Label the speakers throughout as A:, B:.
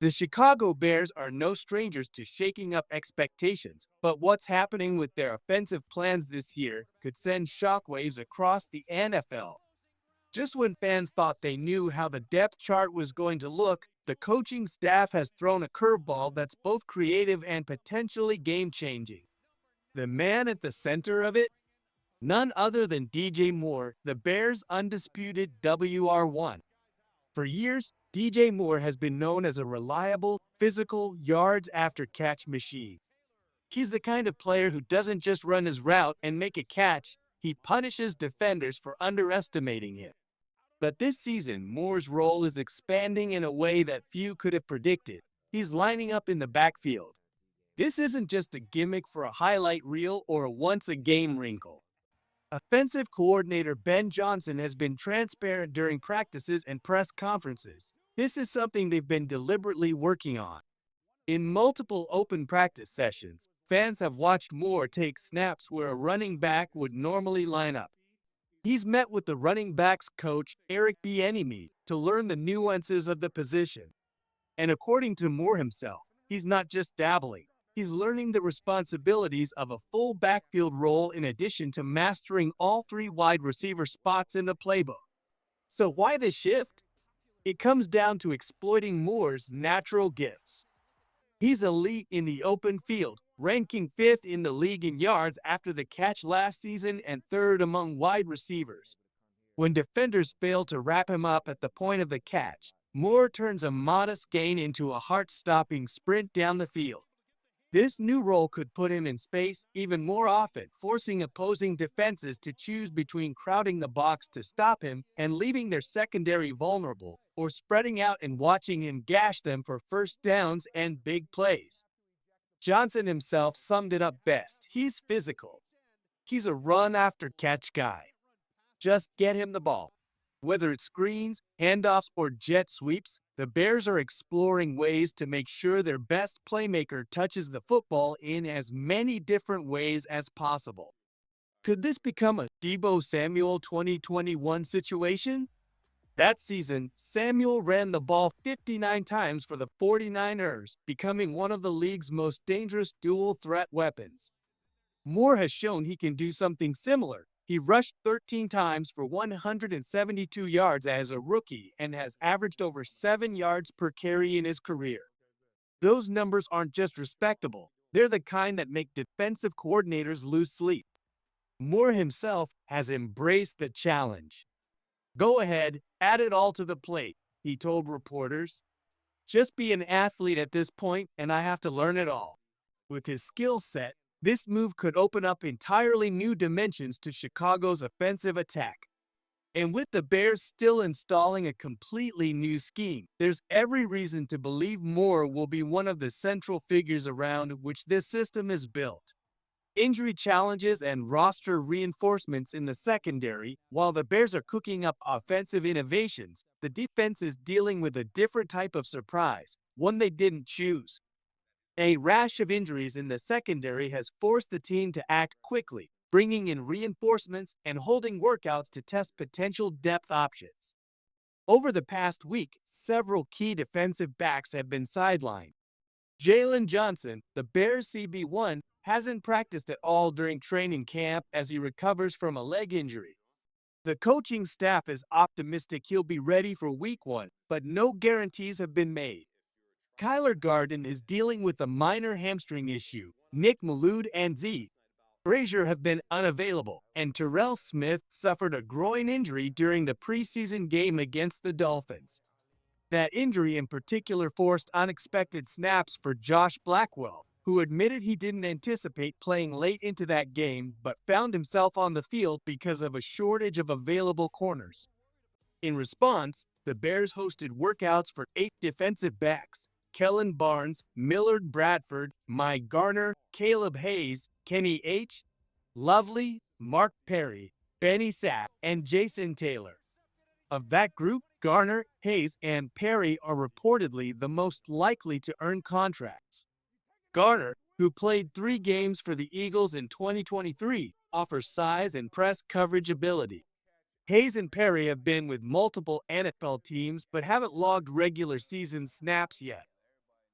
A: The Chicago Bears are no strangers to shaking up expectations, but what's happening with their offensive plans this year could send shockwaves across the NFL. Just when fans thought they knew how the depth chart was going to look, the coaching staff has thrown a curveball that's both creative and potentially game-changing. The man at the center of it? None other than DJ Moore, the Bears' undisputed WR1. For years, DJ Moore has been known as a reliable, physical, yards after catch machine. He's the kind of player who doesn't just run his route and make a catch, he punishes defenders for underestimating him. But this season, Moore's role is expanding in a way that few could have predicted. He's lining up in the backfield. This isn't just a gimmick for a highlight reel or a once-a-game wrinkle. Offensive coordinator Ben Johnson has been transparent during practices and press conferences. This is something they've been deliberately working on. In multiple open practice sessions, fans have watched Moore take snaps where a running back would normally line up. He's met with the running backs coach Eric Bieniemy to learn the nuances of the position. And according to Moore himself, he's not just dabbling. He's learning the responsibilities of a full backfield role in addition to mastering all three wide receiver spots in the playbook. So why the shift? It comes down to exploiting Moore's natural gifts. He's elite in the open field, ranking fifth in the league in yards after the catch last season and third among wide receivers. When defenders fail to wrap him up at the point of the catch, Moore turns a modest gain into a heart-stopping sprint down the field. This new role could put him in space even more often, forcing opposing defenses to choose between crowding the box to stop him and leaving their secondary vulnerable, or spreading out and watching him gash them for first downs and big plays. Johnson himself summed it up best. He's physical. He's a run-after-catch guy. Just get him the ball. Whether it's screens, handoffs, or jet sweeps, the Bears are exploring ways to make sure their best playmaker touches the football in as many different ways as possible. Could this become a Deebo Samuel 2021 situation? That season, Samuel ran the ball 59 times for the 49ers, becoming one of the league's most dangerous dual-threat weapons. Moore has shown he can do something similar. He rushed 13 times for 172 yards as a rookie and has averaged over 7 yards per carry in his career. Those numbers aren't just respectable, they're the kind that make defensive coordinators lose sleep. Moore himself has embraced the challenge. Go ahead, add it all to the plate, he told reporters. Just be an athlete at this point and I have to learn it all. With his skill set, this move could open up entirely new dimensions to Chicago's offensive attack. And with the Bears still installing a completely new scheme, there's every reason to believe Moore will be one of the central figures around which this system is built. Injury challenges and roster reinforcements in the secondary, while the Bears are cooking up offensive innovations, the defense is dealing with a different type of surprise, one they didn't choose. A rash of injuries in the secondary has forced the team to act quickly, bringing in reinforcements and holding workouts to test potential depth options. Over the past week, several key defensive backs have been sidelined. Jalen Johnson, the Bears' CB1, hasn't practiced at all during training camp as he recovers from a leg injury. The coaching staff is optimistic he'll be ready for Week 1, but no guarantees have been made. Kyler Garden is dealing with a minor hamstring issue. Nick Malud and Z. Frazier have been unavailable, and Terrell Smith suffered a groin injury during the preseason game against the Dolphins. That injury in particular forced unexpected snaps for Josh Blackwell, who admitted he didn't anticipate playing late into that game but found himself on the field because of a shortage of available corners. In response, the Bears hosted workouts for 8 defensive backs: Kellen Barnes, Millard Bradford, Mike Garner, Caleb Hayes, Kenny H. Lovely, Mark Perry, Benny Sapp, and Jason Taylor. Of that group, Garner, Hayes, and Perry are reportedly the most likely to earn contracts. Garner, who played 3 games for the Eagles in 2023, offers size and press coverage ability. Hayes and Perry have been with multiple NFL teams but haven't logged regular season snaps yet.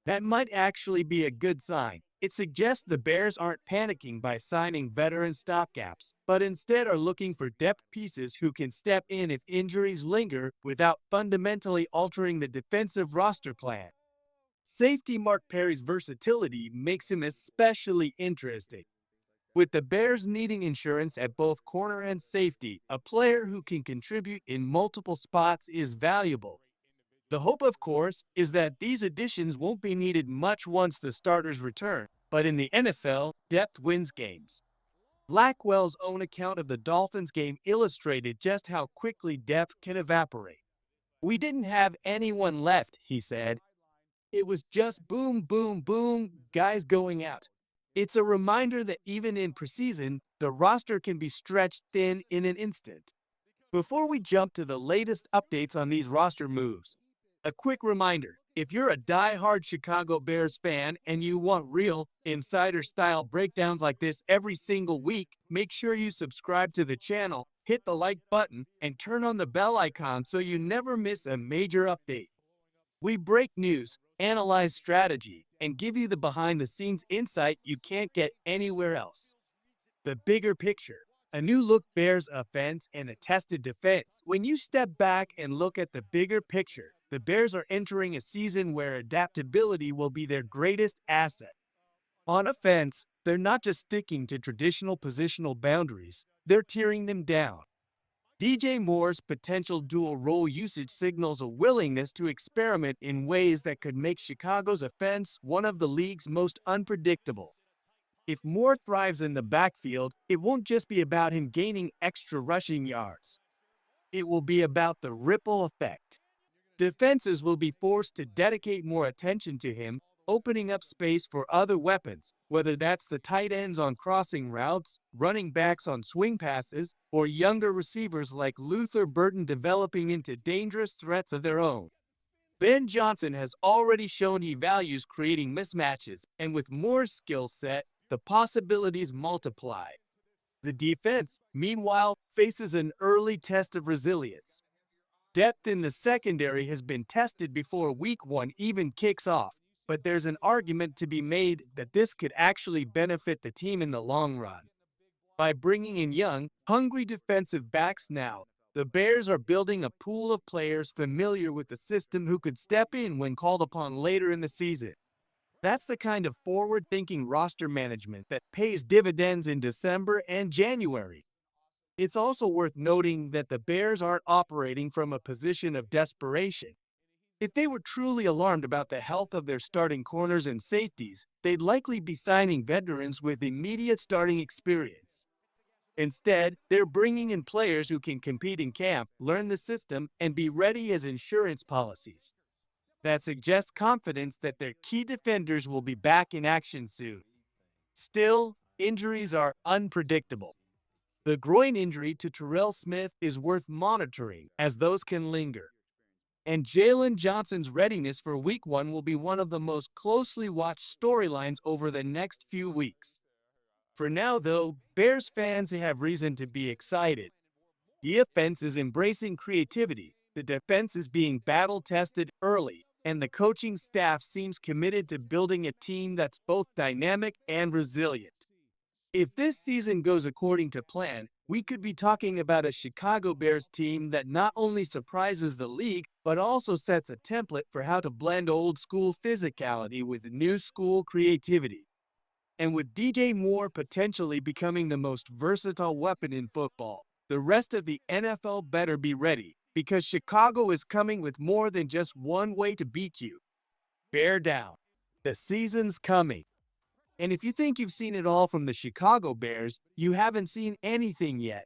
A: That might actually be a good sign. It suggests the Bears aren't panicking by signing veteran stopgaps, but instead are looking for depth pieces who can step in if injuries linger without fundamentally altering the defensive roster plan. Safety Mark Perry's versatility makes him especially interesting. With the Bears needing insurance at both corner and safety, a player who can contribute in multiple spots is valuable. The hope, of course, is that these additions won't be needed much once the starters return, but in the NFL, depth wins games. Blackwell's own account of the Dolphins game illustrated just how quickly depth can evaporate. "We didn't have anyone left," he said. "It was just boom, boom, boom, guys going out." It's a reminder that even in preseason, the roster can be stretched thin in an instant. Before we jump to the latest updates on these roster moves, a quick reminder: if you're a die-hard Chicago Bears fan and you want real, insider-style breakdowns like this every single week, make sure you subscribe to the channel, hit the like button, and turn on the bell icon so you never miss a major update. We break news, analyze strategy, and give you the behind-the-scenes insight you can't get anywhere else. The bigger picture: a new look Bears offense and a tested defense. When you step back and look at the bigger picture, the Bears are entering a season where adaptability will be their greatest asset. On offense, they're not just sticking to traditional positional boundaries, they're tearing them down. DJ Moore's potential dual role usage signals a willingness to experiment in ways that could make Chicago's offense one of the league's most unpredictable. If Moore thrives in the backfield, it won't just be about him gaining extra rushing yards. It will be about the ripple effect. Defenses will be forced to dedicate more attention to him, opening up space for other weapons, whether that's the tight ends on crossing routes, running backs on swing passes, or younger receivers like Luther Burton developing into dangerous threats of their own. Ben Johnson has already shown he values creating mismatches, and with Moore's skill set, the possibilities multiply. The defense, meanwhile, faces an early test of resilience. Depth in the secondary has been tested before Week 1 even kicks off, but there's an argument to be made that this could actually benefit the team in the long run. By bringing in young, hungry defensive backs now, the Bears are building a pool of players familiar with the system who could step in when called upon later in the season. That's the kind of forward-thinking roster management that pays dividends in December and January. It's also worth noting that the Bears aren't operating from a position of desperation. If they were truly alarmed about the health of their starting corners and safeties, they'd likely be signing veterans with immediate starting experience. Instead, they're bringing in players who can compete in camp, learn the system, and be ready as insurance policies. That suggests confidence that their key defenders will be back in action soon. Still, injuries are unpredictable. The groin injury to Terrell Smith is worth monitoring, as those can linger. And Jalen Johnson's readiness for Week 1 will be one of the most closely watched storylines over the next few weeks. For now, though, Bears fans have reason to be excited. The offense is embracing creativity, the defense is being battle-tested early, and the coaching staff seems committed to building a team that's both dynamic and resilient. If this season goes according to plan, we could be talking about a Chicago Bears team that not only surprises the league, but also sets a template for how to blend old-school physicality with new-school creativity. And with DJ Moore potentially becoming the most versatile weapon in football, the rest of the NFL better be ready, because Chicago is coming with more than just one way to beat you. Bear down. The season's coming. And if you think you've seen it all from the Chicago Bears, you haven't seen anything yet.